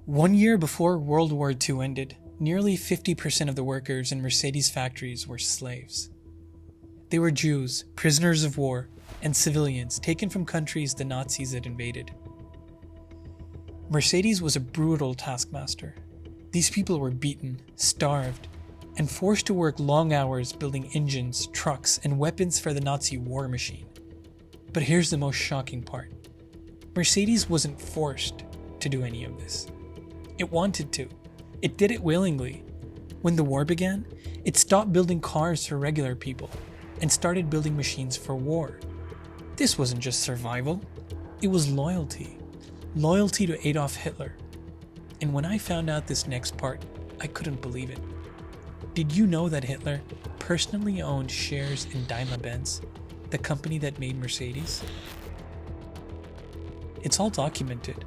1 year before World War II ended, nearly 50% of the workers in Mercedes factories were slaves. They were Jews, prisoners of war, and civilians taken from countries the Nazis had invaded. Mercedes was a brutal taskmaster. These people were beaten, starved, and forced to work long hours building engines, trucks, and weapons for the Nazi war machine. But here's the most shocking part. Mercedes wasn't forced to do any of this. It wanted to. It did it willingly. When the war began, it stopped building cars for regular people and started building machines for war. This wasn't just survival, it was loyalty. Loyalty to Adolf Hitler. And when I found out this next part, I couldn't believe it. Did you know that Hitler personally owned shares in Daimler-Benz, the company that made Mercedes? It's all documented.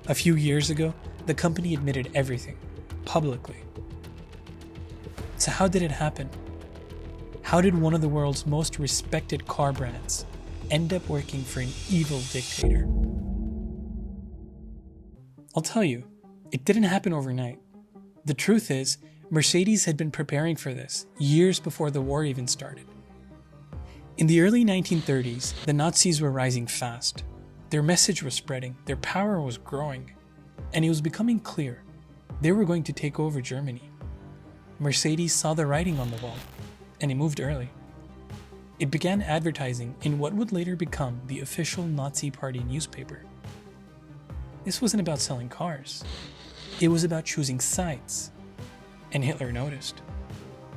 A few years ago, the company admitted everything, publicly. So how did it happen? How did one of the world's most respected car brands end up working for an evil dictator? I'll tell you, it didn't happen overnight. The truth is, Mercedes had been preparing for this years before the war even started. In the early 1930s, the Nazis were rising fast. Their message was spreading, their power was growing, and it was becoming clear they were going to take over Germany. Mercedes saw the writing on the wall, and it moved early. It began advertising in what would later become the official Nazi Party newspaper. This wasn't about selling cars. It was about choosing sides. And Hitler noticed.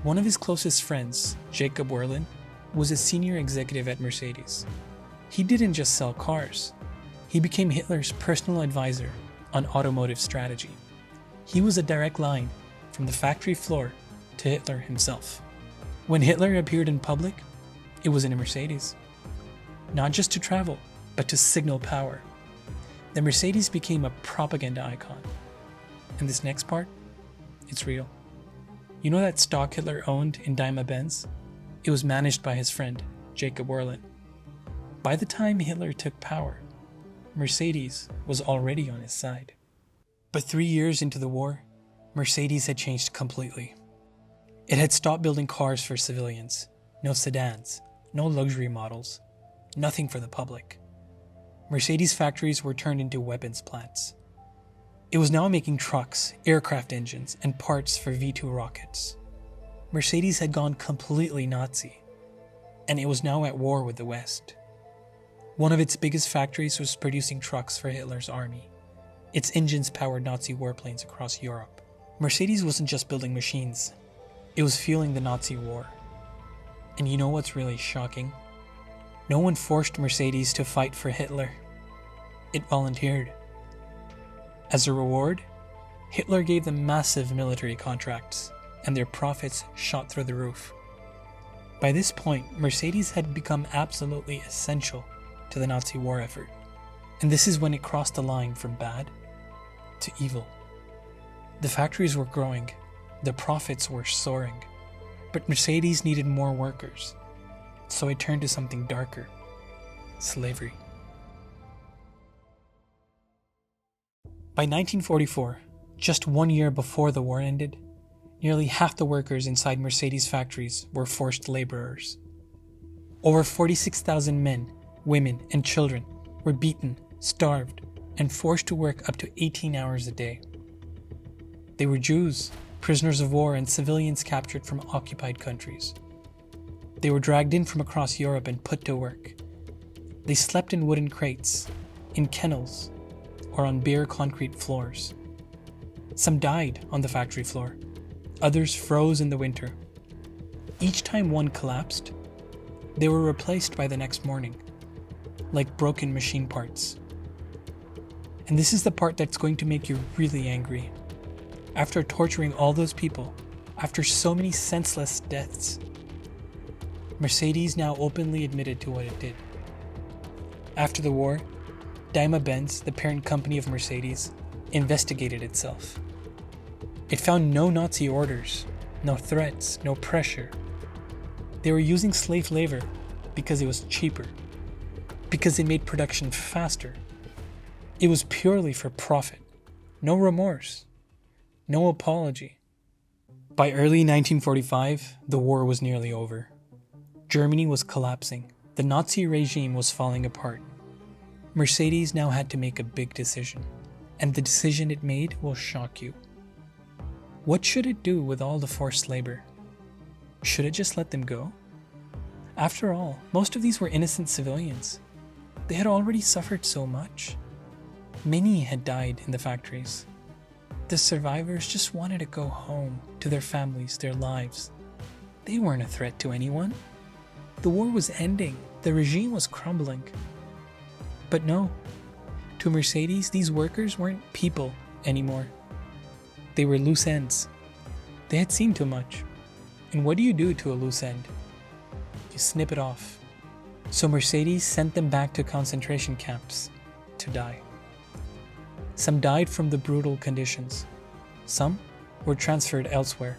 One of his closest friends, Jacob Werlein, was a senior executive at Mercedes. He didn't just sell cars. He became Hitler's personal advisor on automotive strategy. He was a direct line from the factory floor to Hitler himself. When Hitler appeared in public, it was in a Mercedes. Not just to travel, but to signal power. The Mercedes became a propaganda icon. And this next part, it's real. You know that stock Hitler owned in Daimler-Benz? It was managed by his friend, Jacob Werlein. By the time Hitler took power, Mercedes was already on his side. But 3 years into the war, Mercedes had changed completely. It had stopped building cars for civilians. No sedans, no luxury models, nothing for the public. Mercedes factories were turned into weapons plants. It was now making trucks, aircraft engines, and parts for V-2 rockets. Mercedes had gone completely Nazi, and it was now at war with the West. One of its biggest factories was producing trucks for Hitler's army. Its engines powered Nazi warplanes across Europe. Mercedes wasn't just building machines, it was fueling the Nazi war. And you know what's really shocking? No one forced Mercedes to fight for Hitler. It volunteered. As a reward, Hitler gave them massive military contracts, and their profits shot through the roof. By this point, Mercedes had become absolutely essential to the Nazi war effort. And this is when it crossed the line from bad to evil. The factories were growing, the profits were soaring, but Mercedes needed more workers, so it turned to something darker: slavery. By 1944, just 1 year before the war ended, nearly half the workers inside Mercedes factories were forced laborers. Over 46,000 men, women, and children were beaten, starved, and forced to work up to 18 hours a day. They were Jews, prisoners of war, and civilians captured from occupied countries. They were dragged in from across Europe and put to work. They slept in wooden crates, in kennels, or on bare concrete floors. Some died on the factory floor. Others froze in the winter. Each time one collapsed, they were replaced by the next morning, like broken machine parts. And this is the part that's going to make you really angry. After torturing all those people, after so many senseless deaths, Mercedes now openly admitted to what it did. After the war, Daimler-Benz, the parent company of Mercedes, investigated itself. It found no Nazi orders, no threats, no pressure. They were using slave labor because it was cheaper, because it made production faster. It was purely for profit. No remorse. No apology. By early 1945, the war was nearly over. Germany was collapsing. The Nazi regime was falling apart. Mercedes now had to make a big decision, and the decision it made will shock you. What should it do with all the forced labor? Should it just let them go? After all, most of these were innocent civilians. They had already suffered so much. Many had died in the factories. The survivors just wanted to go home to their families, their lives. They weren't a threat to anyone. The war was ending. The regime was crumbling. But no, to Mercedes, these workers weren't people anymore. They were loose ends. They had seen too much. And what do you do to a loose end? You snip it off. So Mercedes sent them back to concentration camps to die. Some died from the brutal conditions. Some were transferred elsewhere.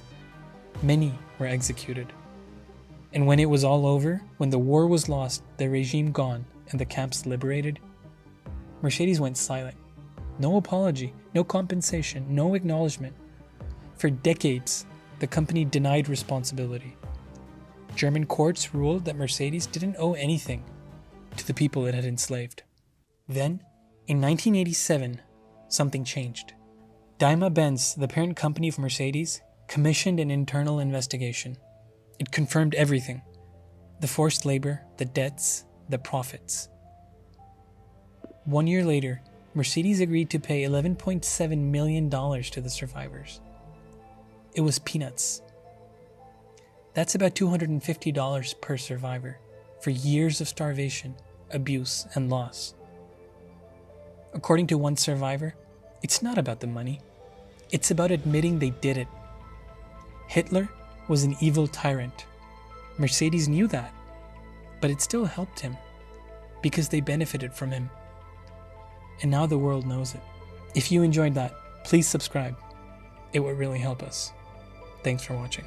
Many were executed. And when it was all over, when the war was lost, the regime gone, and the camps liberated, Mercedes went silent. No apology, no compensation, no acknowledgement. For decades, the company denied responsibility. German courts ruled that Mercedes didn't owe anything to the people it had enslaved. Then, in 1987, something changed. Daimler-Benz, the parent company of Mercedes, commissioned an internal investigation. It confirmed everything: the forced labor, the debts, the profits. 1 year later, Mercedes agreed to pay $11.7 million to the survivors. It was peanuts. That's about $250 per survivor for years of starvation, abuse, and loss. According to one survivor, it's not about the money. It's about admitting they did it. Hitler was an evil tyrant. Mercedes knew that, but it still helped him because they benefited from him. And now the world knows it. If you enjoyed that, please subscribe. It would really help us. Thanks for watching.